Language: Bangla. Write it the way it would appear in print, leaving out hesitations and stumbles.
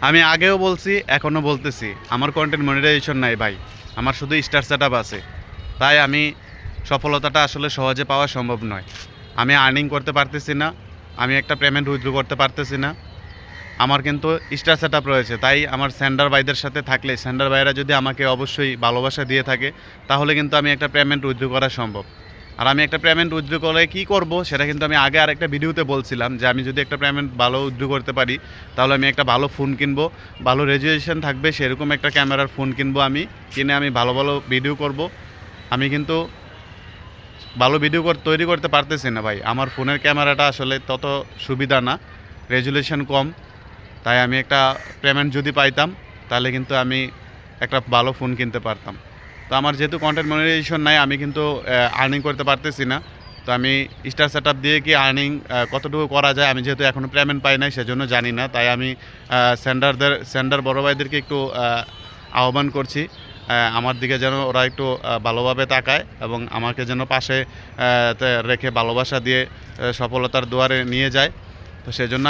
আমি আগেও বলছি, এখনও বলতেছি, আমার কন্টেন্ট মনিটাইজেশন নাই ভাই, আমার শুধু স্টার সেটআপ আছে। তাই আমি সফলতাটা আসলে সহজে পাওয়া সম্ভব নয়। আমি আর্নিং করতে পারতেছি না, আমি একটা পেমেন্ট উইথড্র করতে পারতেছি না। আমার কিন্তু স্টার সেটআপ রয়েছে, তাই আমার সেন্ডার ভাইদের সাথে থাকলে, সেন্ডার ভাইরা যদি আমাকে অবশ্যই ভালোবাসা দিয়ে থাকে, তাহলে কিন্তু আমি একটা পেমেন্ট উইথড্র করা সম্ভব। আর আমি একটা পেমেন্ট উইথড্র করে কী করব, সেটা কিন্তু আমি আগে আরেকটা ভিডিওতে বলছিলাম যে আমি যদি একটা পেমেন্ট ভালো উইথড্র করতে পারি, তাহলে আমি একটা ভালো ফোন কিনবো, ভালো রেজুলেশন থাকবে সেরকম একটা ক্যামেরার ফোন কিনবো, আমি কিনে আমি ভালো ভালো ভিডিও করব। আমি কিন্তু ভালো ভিডিও তৈরি করতে পারতেছি না ভাই, আমার ফোনের ক্যামেরাটা আসলে তত সুবিধা না, রেজুলেশন কম। তাই আমি একটা পেমেন্ট যদি পাইতাম, তাহলে কিন্তু আমি একটা ভালো ফোন কিনতে পারতাম। তো আমার যেহেতু কন্টেন্ট মনিটাইজেশন নাই, আমি কিন্তু আর্নিং করতে পারতেছি না। তো আমি স্টার সেটআপ দিয়ে কি আর্নিং কতটুকু করা যায়, আমি যেহেতু এখনও পেমেন্ট পাই নাই সেজন্য জানি না। তাই আমি সেন্ডার বড় ভাইদেরকে একটু আহ্বান করছি, আমার দিকে যেন ওরা একটু ভালোভাবে তাকায় এবং আমাকে যেন পাশে রেখে ভালোবাসা দিয়ে সফলতার দুয়ারে নিয়ে যায়। তো সেজন্য